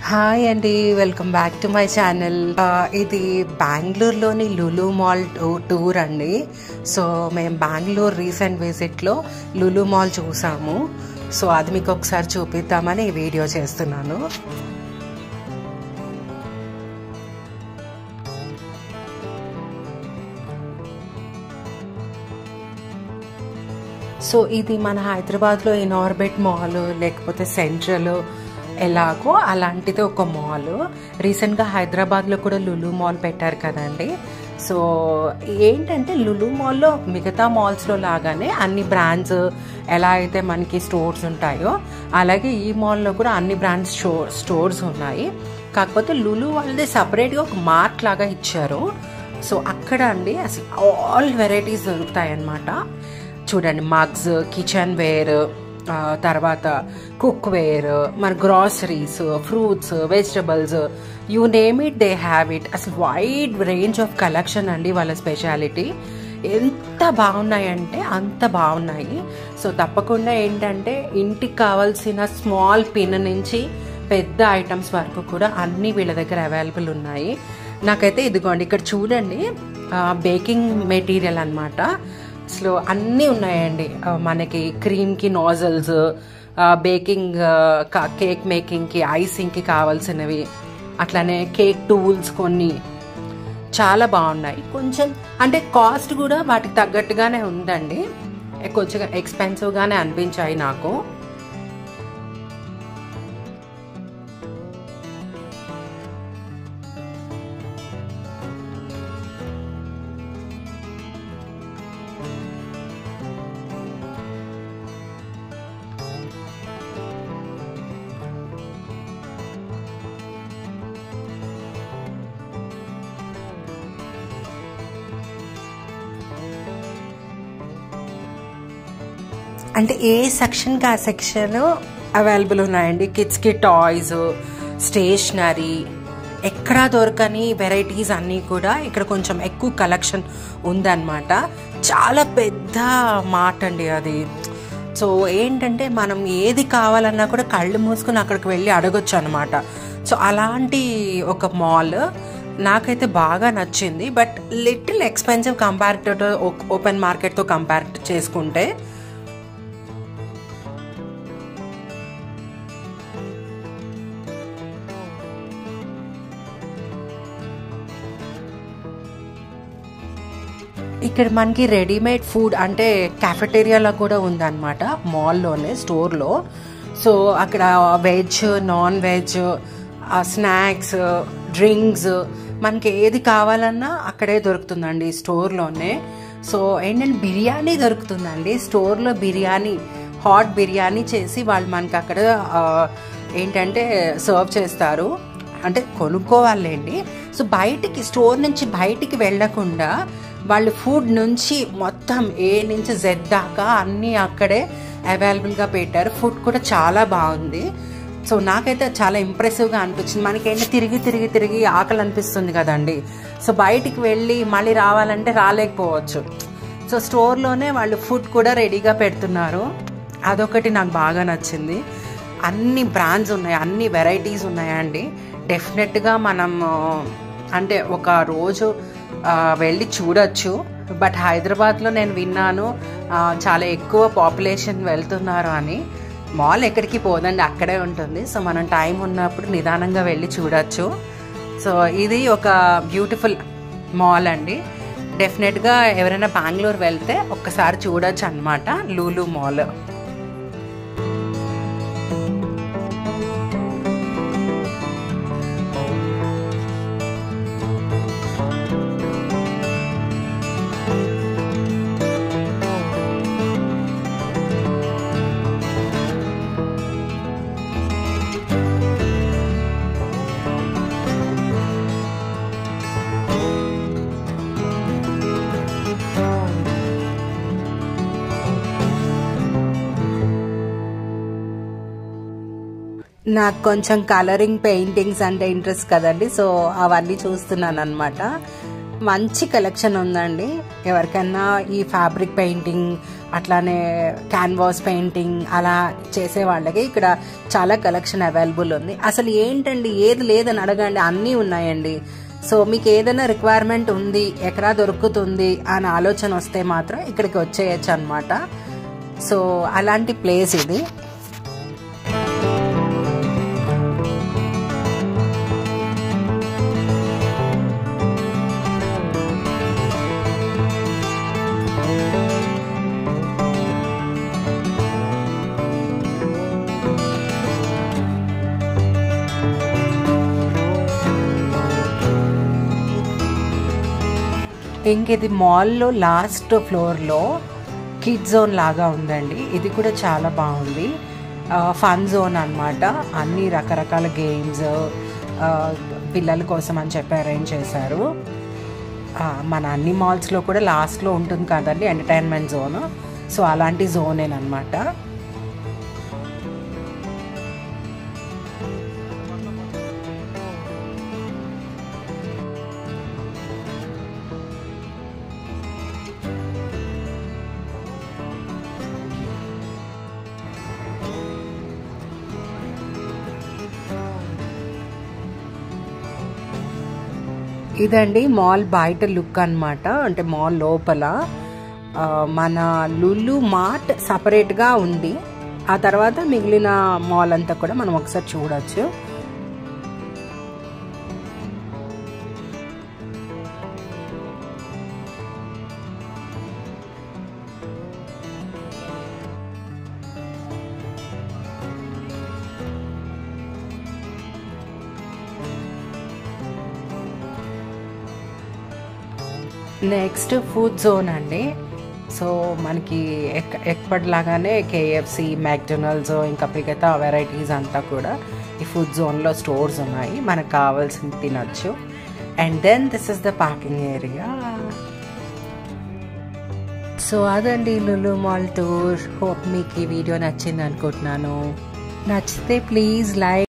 Hi అండి, welcome back to my channel. ఇది బెంగళూరులోని లులు మాల్ టూర్ అండి. సో మేము బెంగళూరు రీసెంట్ విజిట్లో లులు మాల్ చూసాము. సో అది మీకు ఒకసారి చూపిద్దామని ఈ వీడియో చేస్తున్నాను. సో ఇది మన హైదరాబాద్లో ఇనార్బిట్ మాల్ లేకపోతే సెంట్రల్ ఎలాగో అలాంటిది ఒక మాల్. రీసెంట్గా హైదరాబాద్లో కూడా లులు మాల్ పెట్టారు కదండి. సో ఏంటంటే లులు మాల్లో మిగతా మాల్స్లో లాగానే అన్ని బ్రాండ్స్ ఎలా అయితే మనకి స్టోర్స్ ఉంటాయో అలాగే ఈ మాల్లో కూడా అన్ని బ్రాండ్స్ స్టోర్స్ ఉన్నాయి. కాకపోతే లులు వాళ్ళది సపరేట్గా ఒక మార్ట్ లాగా ఇచ్చారు. సో అక్కడ అండి అసలు ఆల్ వెరైటీస్ దొరుకుతాయి అన్నమాట. చూడండి, మగ్స్, కిచెన్ వేర్, తర్వాత కుక్ వేర్, మన groceries, fruits, vegetables, you name it they have it. అసలు వైడ్ రేంజ్ ఆఫ్ కలెక్షన్ అండి వాళ్ళ స్పెషాలిటీ. ఎంత బాగున్నాయంటే అంత బాగున్నాయి. సో తప్పకుండా ఏంటంటే ఇంటికి కావాల్సిన స్మాల్ పిన్ నుంచి పెద్ద ఐటమ్స్ వరకు కూడా అన్నీ వీళ్ళ దగ్గర అవైలబుల్ ఉన్నాయి. నాకైతే ఇదిగోండి ఇక్కడ చూడండి, బేకింగ్ మెటీరియల్ అన్నమాట. అసలు అన్నీ ఉన్నాయండి. మనకి క్రీమ్కి నాజల్స్, బేకింగ్ కేక్ మేకింగ్కి, ఐసింగ్కి కావాల్సినవి, అట్లానే కేక్ టూల్స్ కొన్ని చాలా బాగున్నాయి. కొంచెం అంటే కాస్ట్ కూడా వాటికి తగ్గట్టుగానే ఉందండి. కొంచెం ఎక్స్పెన్సివ్గానే అనిపించాయి నాకు. అంటే ఏ సెక్షన్కి ఆ సెక్షన్ అవైలబుల్ ఉన్నాయండి. కిడ్స్కి టాయ్స్, స్టేషనరీ, ఎక్కడా దొరకని వెరైటీస్ అన్నీ కూడా ఇక్కడ కొంచెం ఎక్కువ కలెక్షన్ ఉందన్నమాట. చాలా పెద్ద మార్ట్ అండి అది. సో ఏంటంటే మనం ఏది కావాలన్నా కూడా కళ్ళు మూసుకొని అక్కడికి వెళ్ళి అడగొచ్చు అనమాట. సో అలాంటి ఒక మాల్ నాకైతే బాగా నచ్చింది. But little expensive compare to open మార్కెట్తో కంపేర్ చేసుకుంటే. ఇక్కడ మనకి రెడీమేడ్ ఫుడ్ అంటే క్యాఫెటేరియాలో కూడా ఉందన్నమాట మాల్లోనే, స్టోర్లో. సో అక్కడ veg, non veg, snacks, drinks మనకి ఏది కావాలన్నా అక్కడే దొరుకుతుందండి స్టోర్లోనే. సో ఏంటంటే బిర్యానీ దొరుకుతుందండి స్టోర్లో. బిర్యానీ, హాట్ బిర్యానీ చేసి వాళ్ళు మనకి అక్కడ ఏంటంటే సర్వ్ చేస్తారు. అంటే కొనుక్కోవాలండి. సో బయటికి స్టోర్ నుంచి బయటికి వెళ్ళకుండా వాళ్ళు ఫుడ్ నుంచి మొత్తం ఏ నుంచి జెడ్ దాకా అన్నీ అక్కడే అవైలబుల్గా పెట్టారు. ఫుడ్ కూడా చాలా బాగుంది. సో నాకైతే చాలా ఇంప్రెసివ్గా అనిపించింది. మనకేంటి తిరిగి తిరిగి తిరిగి ఆకలి అనిపిస్తుంది కదండి. సో బయటికి వెళ్ళి మళ్ళీ రావాలంటే రాలేకపోవచ్చు. సో స్టోర్లోనే వాళ్ళు ఫుడ్ కూడా రెడీగా పెడుతున్నారు. అదొకటి నాకు బాగా నచ్చింది. అన్ని బ్రాండ్స్ ఉన్నాయి, అన్ని వెరైటీస్ ఉన్నాయండి. డెఫినెట్గా మనం అంటే ఒక రోజు వెళ్ళి చూడొచ్చు. బట్ హైదరాబాద్లో నేను విన్నాను చాలా ఎక్కువ పాపులేషన్ వెళ్తున్నారు అని. మాల్ ఎక్కడికి పోదండి, అక్కడే ఉంటుంది. సో మనం టైం ఉన్నప్పుడు నిదానంగా వెళ్ళి చూడొచ్చు. సో ఇది ఒక బ్యూటిఫుల్ మాల్ అండి. డెఫినెట్గా ఎవరైనా బెంగళూరు వెళ్తే ఒక్కసారి చూడొచ్చు అన్నమాట లులు మాల్. నాకు కొంచెం కలరింగ్, పెయింటింగ్స్ అంటే ఇంట్రెస్ట్ కదండి. సో అవన్నీ చూస్తున్నాను అనమాట. మంచి కలెక్షన్ ఉందండి. ఎవరికైనా ఈ ఫ్యాబ్రిక్ పెయింటింగ్ అట్లానే క్యాన్వాస్ పెయింటింగ్ అలా చేసే వాళ్ళకి ఇక్కడ చాలా కలెక్షన్ అవైలబుల్ ఉంది. అసలు ఏంటండి ఏది లేదని అడగండి, అన్నీ ఉన్నాయండి. సో మీకు ఏదైనా రిక్వైర్మెంట్ ఉంది, ఎక్కడా దొరుకుతుంది అని ఆలోచన వస్తే మాత్రం ఇక్కడికి వచ్చేయచ్చు అనమాట. సో అలాంటి ప్లేస్ ఇది. ఇంక ఇది మాల్లో లాస్ట్ ఫ్లోర్లో కిడ్ జోన్ లాగా ఉందండి. ఇది కూడా చాలా బాగుంది. ఫన్ జోన్ అనమాట. అన్ని రకరకాల గేమ్స్ పిల్లల కోసం అని చెప్పి అరేంజ్ చేశారు. మన అన్ని మాల్స్లో కూడా లాస్ట్లో ఉంటుంది కదండి ఎంటర్టైన్మెంట్ జోన్. సో అలాంటి జోనేనమాట. ఇదండి మాల్ బయట లుక్ అనమాట. అంటే మాల్ లోపల మన లులు మార్ట్ సపరేట్గా ఉంది. ఆ తర్వాత మిగిలిన మాల్ అంతా కూడా మనం ఒకసారి చూడొచ్చు. నెక్స్ట్ ఫుడ్ జోన్ అండి. సో మనకి ఎప్పటిలాగానే కేఎఫ్సి, మ్యాక్డొనాల్డ్స్ ఇంకా మిగతా వెరైటీస్ అంతా కూడా ఈ ఫుడ్ జోన్లో స్టోర్స్ ఉన్నాయి. మనకు కావాల్సింది తినచ్చు. And then this is the parking area. So అదండి లులు మాల్ టూర్. హోప్ మీకు ఈ వీడియో నచ్చింది అనుకుంటున్నాను. నచ్చితే ప్లీజ్ లైక్